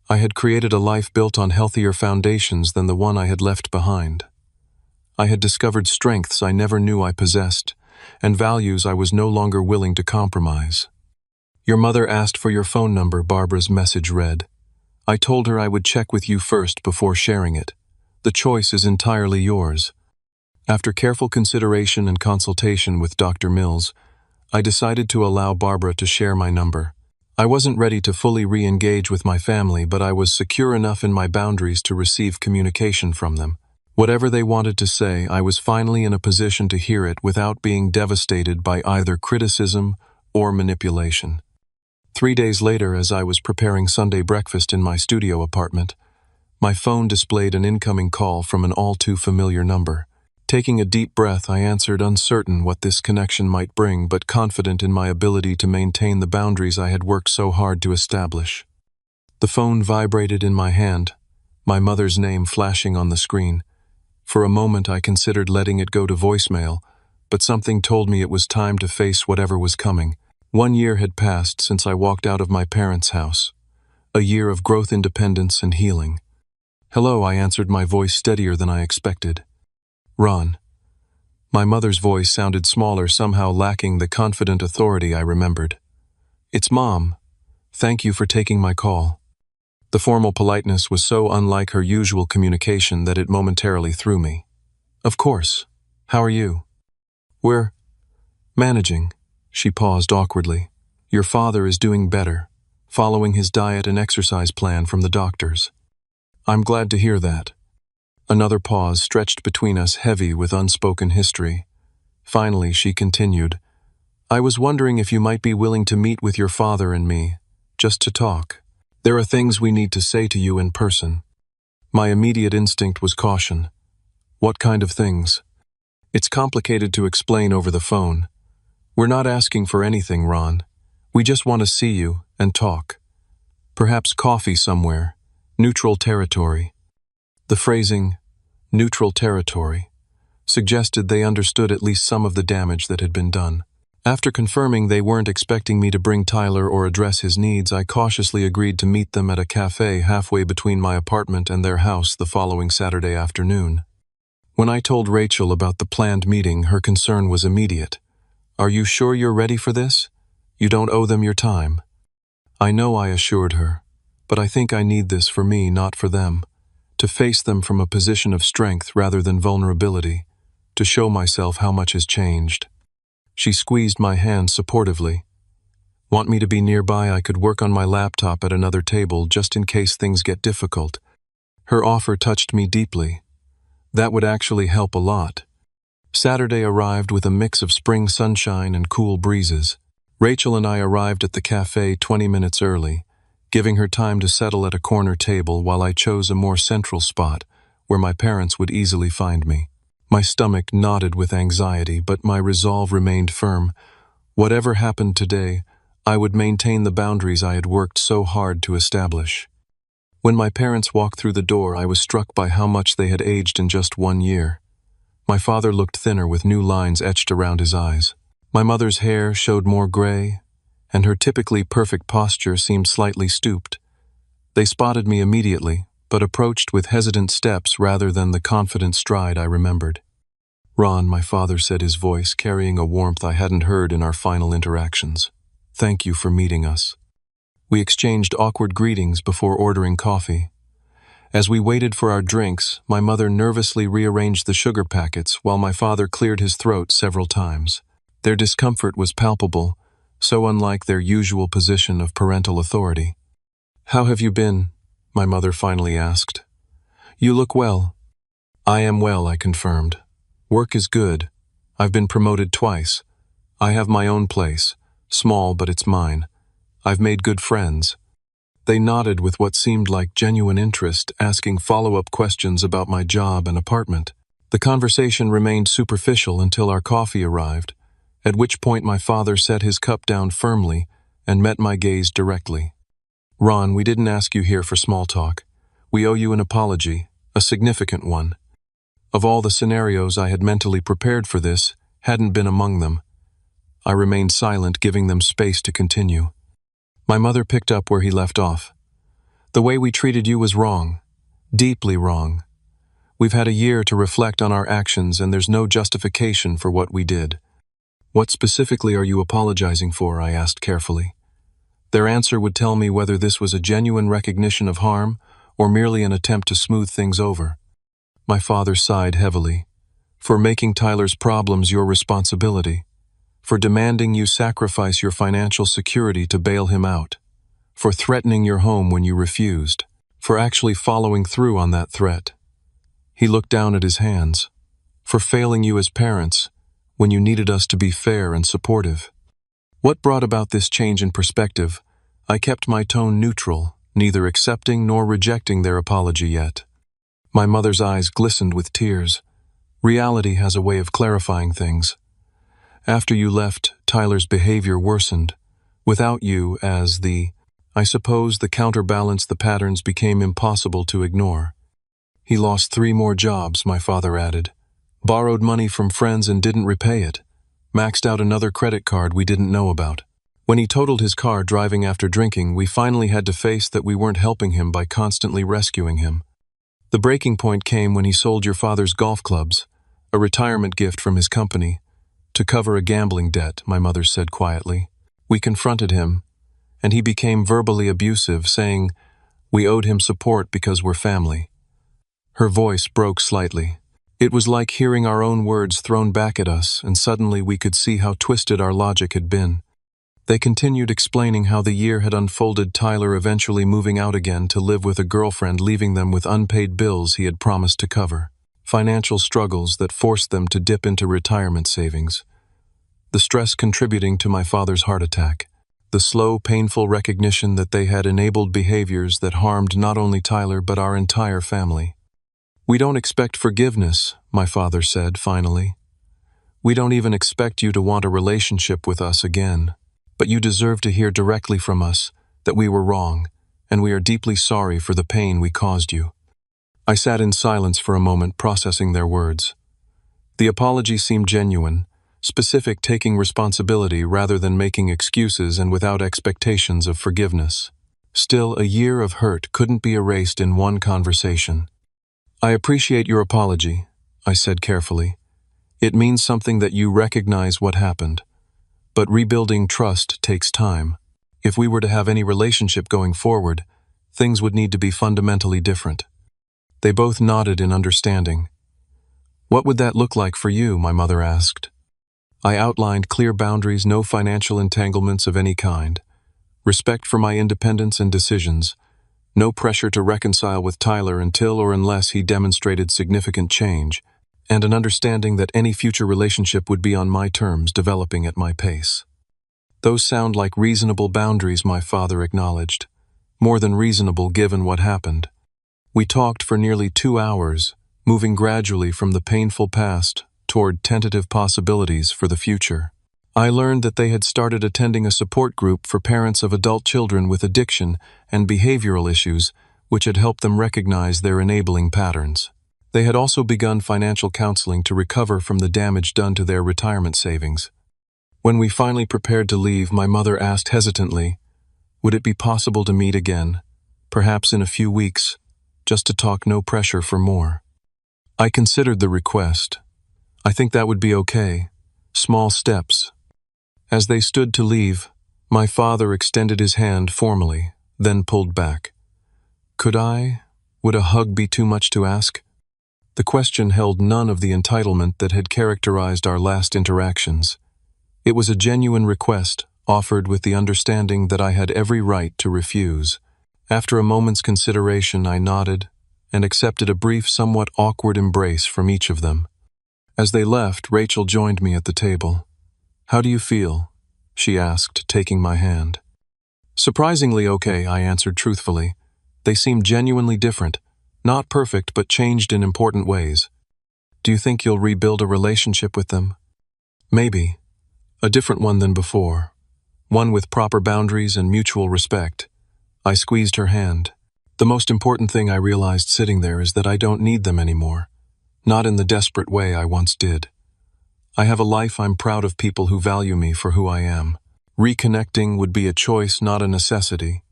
I had created a life built on healthier foundations than the one I had left behind. I had discovered strengths I never knew I possessed, and values I was no longer willing to compromise. "Your mother asked for your phone number," Barbara's message read. "I told her I would check with you first before sharing it. The choice is entirely yours." After careful consideration and consultation with Dr. Mills, I decided to allow Barbara to share my number. I wasn't ready to fully re-engage with my family, but I was secure enough in my boundaries to receive communication from them. Whatever they wanted to say, I was finally in a position to hear it without being devastated by either criticism or manipulation. 3 days later, as I was preparing Sunday breakfast in my studio apartment, my phone displayed an incoming call from an all-too-familiar number. Taking a deep breath, I answered, uncertain what this connection might bring, but confident in my ability to maintain the boundaries I had worked so hard to establish. The phone vibrated in my hand, my mother's name flashing on the screen. For a moment I considered letting it go to voicemail, but something told me it was time to face whatever was coming. 1 year had passed since I walked out of my parents' house. A year of growth, independence, and healing. "Hello," I answered, my voice steadier than I expected. "Ron." My mother's voice sounded smaller, somehow lacking the confident authority I remembered. "It's Mom. Thank you for taking my call." The formal politeness was so unlike her usual communication that it momentarily threw me. "Of course. How are you?" "We're managing." She paused awkwardly. "Your father is doing better, following his diet and exercise plan from the doctors." "I'm glad to hear that." Another pause stretched between us, heavy with unspoken history. Finally, she continued, "I was wondering if you might be willing to meet with your father and me, just to talk. There are things we need to say to you in person." My immediate instinct was caution. "What kind of things?" "It's complicated to explain over the phone. We're not asking for anything, Ron. We just want to see you and talk. Perhaps coffee somewhere, neutral territory." The phrasing, "neutral territory," suggested they understood at least some of the damage that had been done. After confirming they weren't expecting me to bring Tyler or address his needs, I cautiously agreed to meet them at a cafe halfway between my apartment and their house the following Saturday afternoon. When I told Rachel about the planned meeting, her concern was immediate. "Are you sure you're ready for this? You don't owe them your time." "I know," I assured her, "but I think I need this for me, not for them. To face them from a position of strength rather than vulnerability, to show myself how much has changed." She squeezed my hand supportively. "Want me to be nearby? I could work on my laptop at another table just in case things get difficult." Her offer touched me deeply. That would actually help a lot. Saturday arrived with a mix of spring sunshine and cool breezes. Rachel and I arrived at the cafe 20 minutes early, giving her time to settle at a corner table while I chose a more central spot where my parents would easily find me. My stomach knotted with anxiety, but my resolve remained firm. Whatever happened today, I would maintain the boundaries I had worked so hard to establish. When my parents walked through the door, I was struck by how much they had aged in just 1 year. My father looked thinner with new lines etched around his eyes. My mother's hair showed more gray, and her typically perfect posture seemed slightly stooped. They spotted me immediately, but approached with hesitant steps rather than the confident stride I remembered. "Ron," my father said, his voice carrying a warmth I hadn't heard in our final interactions. "Thank you for meeting us." We exchanged awkward greetings before ordering coffee. As we waited for our drinks, my mother nervously rearranged the sugar packets while my father cleared his throat several times. Their discomfort was palpable, so unlike their usual position of parental authority. "How have you been?" my mother finally asked. "You look well." "I am well," I confirmed. "Work is good. I've been promoted twice. I have my own place, small but it's mine. I've made good friends." They nodded with what seemed like genuine interest, asking follow-up questions about my job and apartment. The conversation remained superficial until our coffee arrived, at which point my father set his cup down firmly and met my gaze directly. "Ron, we didn't ask you here for small talk. We owe you an apology. a significant one. Of all the scenarios I had mentally prepared for this, hadn't been among them. I remained silent, giving them space to continue. My mother picked up where he left off. The way we treated you was wrong. Deeply wrong. We've had a year to reflect on our actions, and there's no justification for what we did. What specifically are you apologizing for? I asked carefully. Their answer would tell me whether this was a genuine recognition of harm or merely an attempt to smooth things over. My father sighed heavily. For making Tyler's problems your responsibility. For demanding you sacrifice your financial security to bail him out. For threatening your home when you refused. For actually following through on that threat. He looked down at his hands. For failing you as parents when you needed us to be fair and supportive. What brought about this change in perspective? I kept my tone neutral, neither accepting nor rejecting their apology yet. My mother's eyes glistened with tears. Reality has a way of clarifying things. After you left, Tyler's behavior worsened. Without you I suppose the counterbalance the patterns became impossible to ignore. He lost 3 more jobs, my father added. Borrowed money from friends and didn't repay it. Maxed out another credit card we didn't know about. When he totaled his car driving after drinking, we finally had to face that we weren't helping him by constantly rescuing him. The breaking point came when he sold your father's golf clubs, a retirement gift from his company, to cover a gambling debt, my mother said quietly. We confronted him, and he became verbally abusive, saying we owed him support because we're family. Her voice broke slightly. It was like hearing our own words thrown back at us, and suddenly we could see how twisted our logic had been. They continued explaining how the year had unfolded, Tyler eventually moving out again to live with a girlfriend, leaving them with unpaid bills he had promised to cover. Financial struggles that forced them to dip into retirement savings. The stress contributing to my father's heart attack. The slow, painful recognition that they had enabled behaviors that harmed not only Tyler but our entire family. We don't expect forgiveness, my father said finally. We don't even expect you to want a relationship with us again. But you deserve to hear directly from us that we were wrong, and we are deeply sorry for the pain we caused you. I sat in silence for a moment, processing their words. The apology seemed genuine, specific, taking responsibility rather than making excuses and without expectations of forgiveness. Still, a year of hurt couldn't be erased in one conversation. I appreciate your apology, I said carefully. It means something that you recognize what happened. But rebuilding trust takes time. If we were to have any relationship going forward, things would need to be fundamentally different. They both nodded in understanding. What would that look like for you? My mother asked. I outlined clear boundaries, no financial entanglements of any kind, respect for my independence and decisions, no pressure to reconcile with Tyler until or unless he demonstrated significant change, and an understanding that any future relationship would be on my terms, developing at my pace. Those sound like reasonable boundaries, my father acknowledged. More than reasonable given what happened. We talked for nearly 2 hours, moving gradually from the painful past toward tentative possibilities for the future. I learned that they had started attending a support group for parents of adult children with addiction and behavioral issues, which had helped them recognize their enabling patterns. They had also begun financial counseling to recover from the damage done to their retirement savings. When we finally prepared to leave, my mother asked hesitantly, would it be possible to meet again, perhaps in a few weeks, just to talk, no pressure for more? I considered the request. I think that would be okay. Small steps. As they stood to leave, my father extended his hand formally, then pulled back. Would a hug be too much to ask? The question held none of the entitlement that had characterized our last interactions. It was a genuine request, offered with the understanding that I had every right to refuse. After a moment's consideration, I nodded and accepted a brief, somewhat awkward embrace from each of them. As they left, Rachel joined me at the table. How do you feel? She asked, taking my hand. Surprisingly okay, I answered truthfully. They seemed genuinely different. Not perfect, but changed in important ways. Do you think you'll rebuild a relationship with them? Maybe. A different one than before. One with proper boundaries and mutual respect. I squeezed her hand. The most important thing I realized sitting there is that I don't need them anymore, not in the desperate way I once did. I have a life I'm proud of, people who value me for who I am. Reconnecting would be a choice, not a necessity.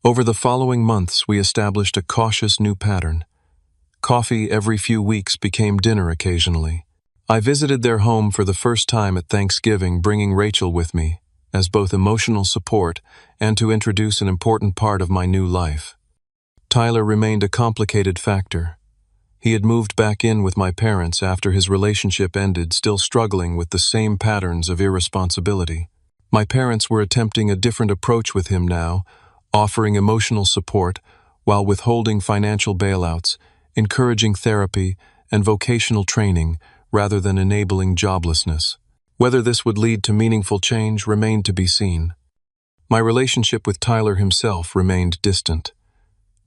Over the following months, we established a cautious new pattern. Coffee every few weeks became dinner occasionally. I visited their home for the first time at Thanksgiving, bringing Rachel with me, as both emotional support and to introduce an important part of my new life. Tyler remained a complicated factor. He had moved back in with my parents after his relationship ended, still struggling with the same patterns of irresponsibility. My parents were attempting a different approach with him now, offering emotional support while withholding financial bailouts, encouraging therapy and vocational training rather than enabling joblessness. Whether this would lead to meaningful change remained to be seen. My relationship with Tyler himself remained distant.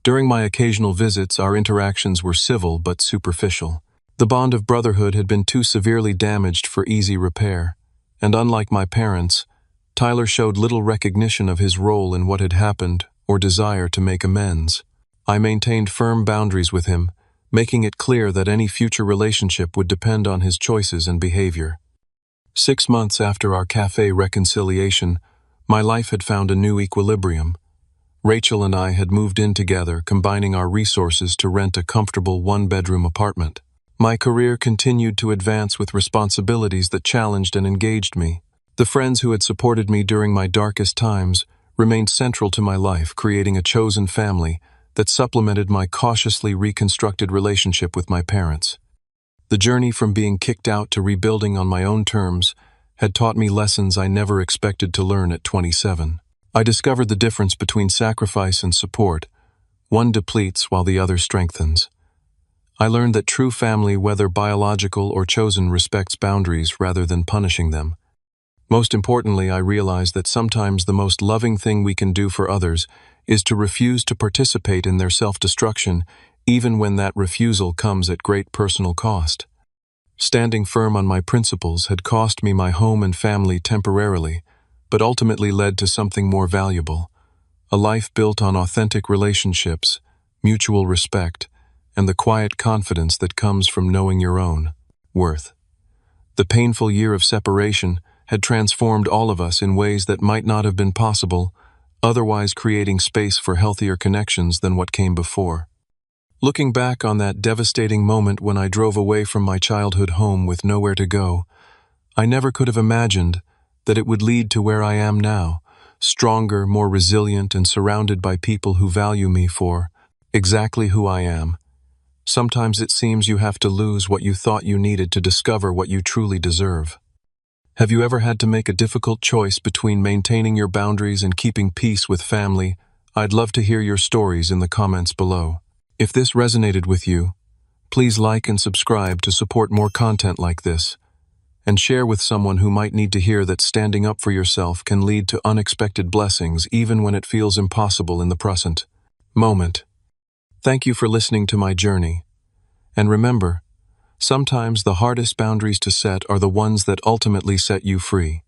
During my occasional visits, our interactions were civil but superficial. The bond of brotherhood had been too severely damaged for easy repair, and unlike my parents, Tyler showed little recognition of his role in what had happened or desire to make amends. I maintained firm boundaries with him, making it clear that any future relationship would depend on his choices and behavior. 6 months after our cafe reconciliation, my life had found a new equilibrium. Rachel and I had moved in together, combining our resources to rent a comfortable one-bedroom apartment. My career continued to advance with responsibilities that challenged and engaged me. The friends who had supported me during my darkest times remained central to my life, creating a chosen family that supplemented my cautiously reconstructed relationship with my parents. The journey from being kicked out to rebuilding on my own terms had taught me lessons I never expected to learn at 27. I discovered the difference between sacrifice and support. One depletes while the other strengthens. I learned that true family, whether biological or chosen, respects boundaries rather than punishing them. Most importantly, I realized that sometimes the most loving thing we can do for others is to refuse to participate in their self-destruction, even when that refusal comes at great personal cost. Standing firm on my principles had cost me my home and family temporarily, but ultimately led to something more valuable, a life built on authentic relationships, mutual respect, and the quiet confidence that comes from knowing your own worth. The painful year of separation had transformed all of us in ways that might not have been possible, otherwise creating space for healthier connections than what came before. Looking back on that devastating moment when I drove away from my childhood home with nowhere to go, I never could have imagined that it would lead to where I am now, stronger, more resilient, and surrounded by people who value me for exactly who I am. Sometimes it seems you have to lose what you thought you needed to discover what you truly deserve. Have you ever had to make a difficult choice between maintaining your boundaries and keeping peace with family? I'd love to hear your stories in the comments below. If this resonated with you, please like and subscribe to support more content like this, and share with someone who might need to hear that standing up for yourself can lead to unexpected blessings even when it feels impossible in the present moment. Thank you for listening to my journey. And remember, sometimes the hardest boundaries to set are the ones that ultimately set you free.